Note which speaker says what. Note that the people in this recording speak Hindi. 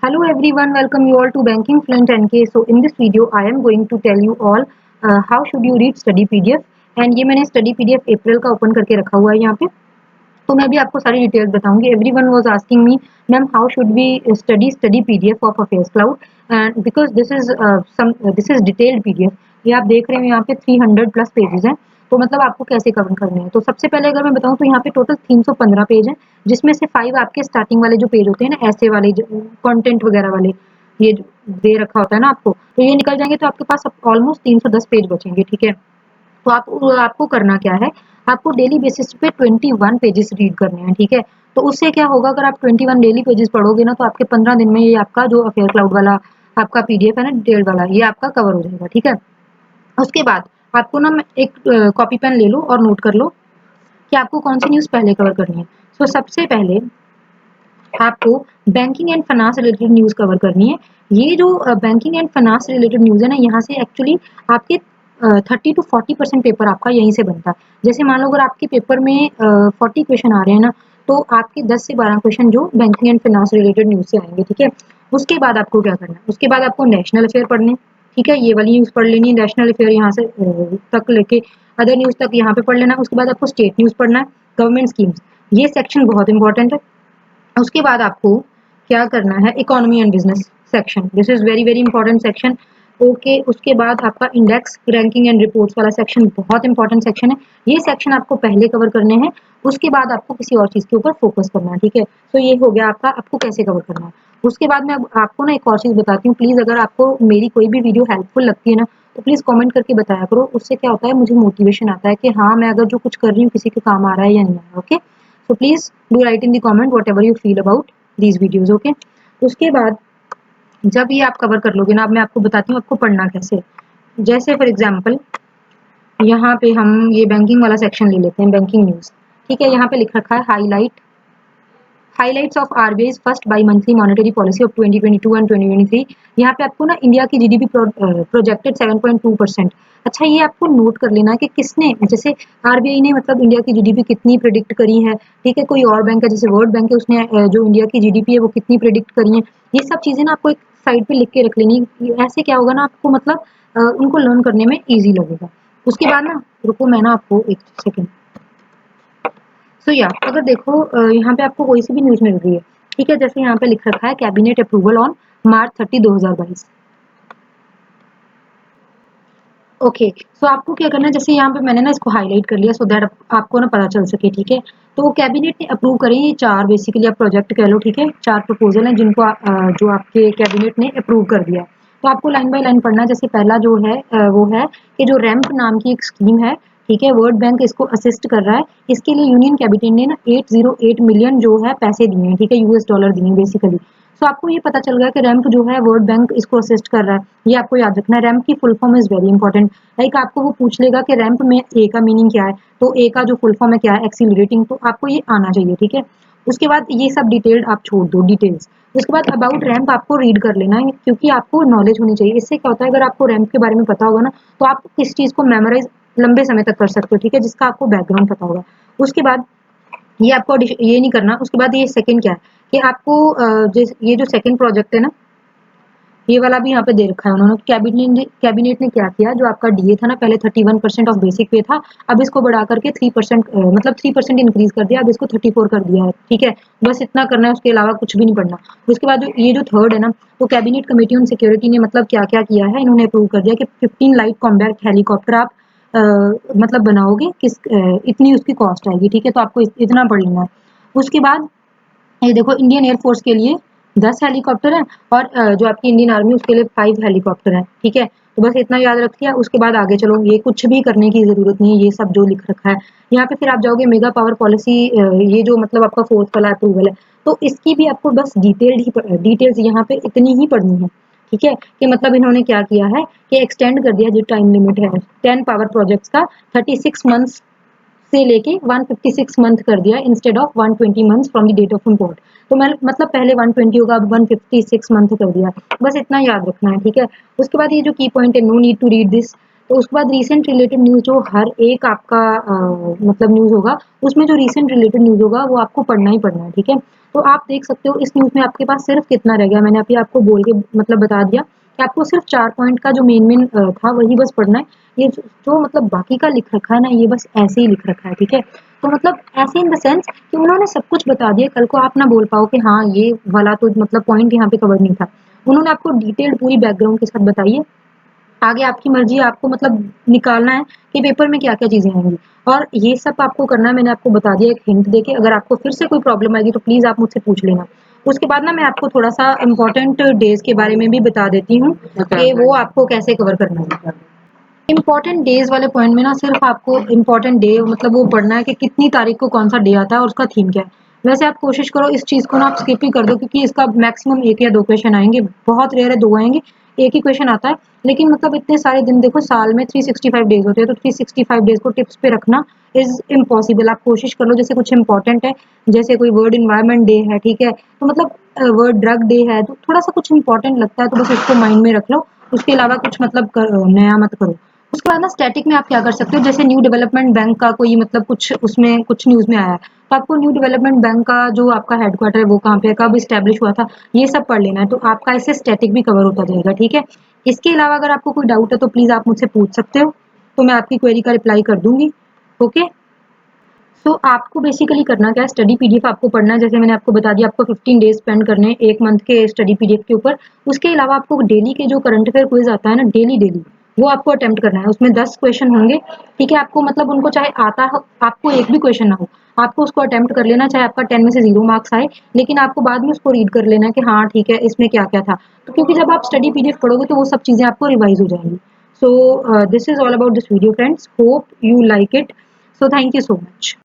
Speaker 1: Hello everyone, welcome you all to Banking Fluent NK. So in this video, I am going to tell you all how should you read study PDF. And ये मैंने study PDF अप्रैल का ओपन करके रखा हुआ है यहाँ पे. तो मैं भी आपको सारी डिटेल्स बताऊंगी. Everyone was asking me, ma'am, how should we study PDF of Affairs Cloud? And because this is detailed PDF. ये आप देख रहे हो यहाँ पे 300 प्लस पेजेस हैं. तो मतलब आपको कैसे कवर करने हैं. तो सबसे पहले अगर मैं बताऊं तो यहाँ पे टोटल 315 पेज हैं, जिसमें से 5 आपके स्टार्टिंग वाले जो पेज होते हैं ना, ऐसे वाले कंटेंट वगैरह वाले, ये दे रखा होता है ना आपको, तो ये निकल जाएंगे तो आपके पास ऑलमोस्ट 310 पेज बचेंगे. ठीक है. तो आपको करना क्या है, आपको डेली बेसिस पे 21 पेजेस रीड करने हैं. ठीक है. तो उससे क्या होगा, अगर आप 21 डेली पेजेस पढ़ोगे ना, तो आपके 15 दिन में ये आपका जो अफेयर क्लाउड वाला आपका पीडीएफ है ना, डिटेल्ड वाला, ये आपका कवर हो जाएगा. ठीक है. उसके बाद आपको ना एक कॉपी पेन ले लो और नोट कर लो कि आपको कौन सी न्यूज़ पहले कवर करनी है. तो सबसे पहले आपको banking and finance related news cover करनी है. ये जो banking and finance related news है ना, यहाँ से एक्चुअली आपके 30 to 40% पेपर आपका यहीं से बनता है. जैसे मान लो अगर आपके पेपर में 40 क्वेश्चन आ रहे हैं ना, तो आपके 10 से 12 क्वेश्चन जो banking and finance related news से आएंगे. ठीक है. उसके बाद आपको क्या करना है, उसके बाद आपको नेशनल अफेयर पढ़ने. ठीक है. ये वाली न्यूज़ पढ़ लेनी है, नेशनल अफेयर यहाँ से तक लेके अदर न्यूज़ तक यहाँ पे पढ़ लेना. उसके बाद आपको स्टेट न्यूज़ पढ़ना है, गवर्नमेंट स्कीम्स, ये सेक्शन बहुत इंपॉर्टेंट है. उसके बाद आपको क्या करना है, economy and business section, this is very very important section. Okay. उसके बाद आपका इंडेक्स रैंकिंग एंड रिपोर्ट्स वाला सेक्शन बहुत इंपॉर्टेंट सेक्शन है. ये सेक्शन आपको पहले कवर करने हैं, उसके बाद आपको किसी और चीज के ऊपर फोकस करना है. ठीक है. तो ये हो गया आपका, आपको कैसे कवर करना है. उसके बाद मैं अब आपको ना एक और चीज बताती हूँ. प्लीज अगर आपको मेरी कोई भी वीडियो हेल्पफुल लगती है ना, तो प्लीज कमेंट करके बताया करो. उससे क्या होता है, मुझे मोटिवेशन आता है कि हाँ, मैं अगर जो कुछ कर रही हूँ किसी के काम आ रहा है या नहीं आ रहा. Okay. So please do write in the comment whatever you feel about these videos. Okay. उसके बाद जब ये आप कवर कर लोगे ना, अब मैं आपको बताती हूँ आपको पढ़ना कैसे. जैसे फॉर एग्जांपल यहाँ पे हम ये बैंकिंग वाला सेक्शन ले लेते हैं, बैंकिंग न्यूज़. ठीक है. यहाँ पे लिख रखा है highlights of RBI's first by monthly monetary policy of 2022 and 2023. यहाँ पे आपको ना इंडिया की जीडीपी प्रोजेक्टेड 7.2%. अच्छा, ये आपको नोट कर लेना है कि किसने, जैसे आरबीआई ने मतलब इंडिया की जीडीपी कितनी प्रिडिक्ट करी है. ठीक है. कोई और बैंक है जैसे वर्ल्ड बैंक है, उसने जो इंडिया की जीडीपी है वो कितनी प्रिडिक्ट करी है. ये सब चीजें ना आपको एक साइड पे लिख के रख लेनी. ऐसे क्या होगा ना, आपको मतलब उनको लर्न करने में ईजी लगेगा. उसके बाद ना, रुको मैं ना आपको एक सेकेंड. सो या अगर देखो यहाँ पे आपको कोई सी भी न्यूज मिल रही है. ठीक है. जैसे यहाँ पे लिख रखा है cabinet approval on March 30, 2022. Okay. So आपको क्या करना है, जैसे यहाँ पे मैंने ना इसको हाईलाइट कर लिया सो दैट आपको ना पता चल सके. ठीक है. तो कैबिनेट ने अप्रूव करें ये 4 बेसिकली आप प्रोजेक्ट कह लो. ठीक है. 4 प्रपोजल हैं जिनको जो आपके कैबिनेट ने अप्रूव कर दिया. तो आपको लाइन बाय लाइन पढ़ना. जैसे पहला जो है वो है कि जो रैम्प नाम की एक स्कीम है. ठीक है. वर्ल्ड बैंक इसको असिस्ट कर रहा है. इसके लिए यूनियन कैबिनेट ने ना 808 मिलियन जो है पैसे दिए हैं. ठीक है. यूएस डॉलर दिए हैं बेसिकली. सो आपको ये पता चल गया कि रैम्प जो है वर्ल्ड बैंक इसको असिस्ट कर रहा है. ये आपको याद रखना है. रैम्प की full form is very important. Like आपको वो पूछ लेगा कि रैम्प में ए का मीनिंग क्या है, तो ए का जो फुल फॉर्म है क्या है, एक्सीलरेटिंग. तो आपको ये आना चाहिए. ठीक है. उसके बाद ये सब डिटेल्ड आप छोड़ दो, डिटेल्स. उसके बाद अबाउट रैम्प आपको रीड कर लेना है, क्योंकि आपको नॉलेज होनी चाहिए. इससे क्या होता है, अगर आपको रैम्प के बारे में पता होगा ना, तो आप इस चीज को मेमोराइज लंबे समय तक कर सकते हो. ठीक है. जिसका आपको बैकग्राउंड पता होगा. उसके बाद ये आपको ये नहीं करना. उसके बाद ये सेकंड क्या है कि आपको ये जो सेकंड प्रोजेक्ट है ना, ये वाला भी यहाँ पे दे रखा है उन्होंने. कैबिनेट ने क्या किया, जो आपका डीए था ना, पहले 31% ऑफ बेसिक पे था, अब इसको बढ़ा करके 3% मतलब 3% इंक्रीज कर दिया, अब इसको 34 कर दिया है. ठीक है. बस इतना करना है, उसके अलावा कुछ भी नहीं पढ़ना. उसके बाद ये जो थर्ड है ना, तो कैबिनेट कमेटी ऑन सिक्योरिटी ने मतलब क्या क्या किया है, इन्होंने अप्रूव कर दिया कि 15 लाइट कॉम्बैट हेलीकॉप्टर आप मतलब बनाओगे, इतनी उसकी कॉस्ट आएगी. ठीक है. तो आपको इतना पढ़ लेना है. उसके बाद ये देखो, इंडियन एयरफोर्स के लिए 10 हेलीकॉप्टर है, और जो आपकी इंडियन आर्मी उसके लिए 5 हेलीकॉप्टर है. ठीक है. तो बस इतना याद रख लिया. उसके बाद आगे चलो, ये कुछ भी करने की जरूरत नहीं है, ये सब जो लिख रखा है यहाँ पे. फिर आप जाओगे मेगा पावर पॉलिसी, ये जो मतलब आपका फोर्थ वाला अप्रूवल है, तो इसकी भी आपको बस डिटेल्स यहाँ पे इतनी ही पढ़नी है. ठीक है. कि मतलब इन्होंने क्या किया है कि एक्सटेंड कर दिया जो टाइम लिमिट है 10 पावर प्रोजेक्ट्स का, 36 मंथ्स से लेके 156 मंथ कर दिया, instead of 120 months from the date of import. तो मैं मतलब पहले 120 होगा, अब 156 मंथ कर दिया. बस इतना याद रखना है. ठीक है. उसके बाद ये जो की पॉइंट है, no need to read this. तो उसके बाद रीसेंट रिलेटेड न्यूज़ जो हर एक आपका मतलब न्यूज़ होगा, उसमें जो रीसेंट रिलेटेड न्यूज़ होगा वो आपको पढ़ना ही पढ़ना है, ठीक है? तो आप देख सकते हो इस न्यूज़ में आपके पास सिर्फ कितना रह गया, मैंने अभी आपको बोल के मतलब बता दिया कि आपको सिर्फ 4 पॉइंट का जो मेन था वही बस पढ़ना है। ये जो मतलब बाकी का लिख रखा है ना, ये बस ऐसे ही लिख रखा है, ठीक है? तो मतलब ऐसे इन द सेंस कि उन्होंने सब कुछ बता दिया, कल को आप ना बोल पाओ कि हाँ, ये वाला तो मतलब पॉइंट यहाँ पे कवर नहीं था। उन्होंने आपको डिटेल्ड पूरी बैकग्राउंड के साथ बताई है। आगे आपकी मर्जी है, आपको मतलब निकालना है कि पेपर में क्या-क्या चीज़ें आएँगी और ये सब आपको करना है, मैंने आपको बता दिया एक हिंट देके। अगर आपको फिर से कोई प्रॉब्लम आएगी तो प्लीज़ आप मुझसे पूछ लेना। उसके बाद ना मैं आपको थोड़ा-सा इम्पोर्टेंट डेज़ के बारे में भी बता देती हूँ कि वो आपको कैसे कवर करना है। इम्पोर्टेंट डेज़ वाले पॉइंट में ना सिर्फ आपको इम्पोर्टेंट डे मतलब वो पढ़ना है कि कितनी तारीख को कौन-सा डे आता है और उसका थीम क्या है। वैसे आप कोशिश करो इस चीज़ को ना आप स्किप ही कर दो क्योंकि इसका मैक्सिमम 1 या 2 क्वेश्चन आएँगे, बहुत रेयर है 2 आएँगे, 1 ही क्वेश्चन आता है। लेकिन मतलब इतने सारे दिन देखो साल में 365 डेज़ होते हैं, तो 365 डेज़ को टिप्स पे रखना इज़ इम्पॉसिबल। आप कोशिश कर लो जैसे कुछ इम्पोर्टेंट है, जैसे कोई वर्ल्ड एनवायरनमेंट डे है, ठीक है? तो मतलब वर्ल्ड ड्रग डे है, तो थोड़ा-सा कुछ इम्पोर्टेंट लगता है तो बस उसको माइंड में रख लो, उसके अलावा कुछ मतलब नया मत करो। उसके बाद ना स्टैटिक में आप क्या कर सकते हो जैसे न्यू डेवलपमेंट बैंक का कोई मतलब कुछ उसमें कुछ न्यूज़ में आया है, तो आपको न्यू डेवलपमेंट बैंक का जो आपका हेडक्वार्टर है वो कहाँ पे है, कब इस्टेब्लिश हुआ था, ये सब पढ़ लेना है, तो आपका इससे स्टैटिक भी कवर होता जाएगा, ठीक है? इसके अलावा अगर आपको कोई डाउट है तो प्लीज़ आप मुझसे पूछ सकते हो, तो मैं आपकी क्वेरी का रिप्लाई कर दूँगी, ओके? तो आपको बेसिकली करना क्या है, स्टडी पीडीएफ आपको पढ़ना है, जैसे मैंने आपको बता दिया आपको 15 डेज़ स्पेंड करने हैं 1 मंथ के स्टडी पीडीएफ के ऊपर। उसके अलावा आपको डेली के जो करंट अफेयर क्विज़ आता है ना डेली, वो आपको अटेम्प्ट करना है। उसमें 10 क्वेश्चन होंगे, ठीक है? आपको मतलब उनको चाहे आता हो आपको एक भी क्वेश्चन ना हो, आपको उसको अटेम्प्ट कर लेना, चाहे आपका 10 में से 0 मार्क्स आए, लेकिन आपको बाद में उसको रीड कर लेना है कि हाँ, ठीक है, इसमें क्या-क्या था। तो क्योंकि जब आप स्टडी पीडीएफ पढ़ोगे तो वो सब चीज़ें आपको रिवाइज़ हो जाएँगी। So this is all about this video friends, hope you like it. So thank you so much.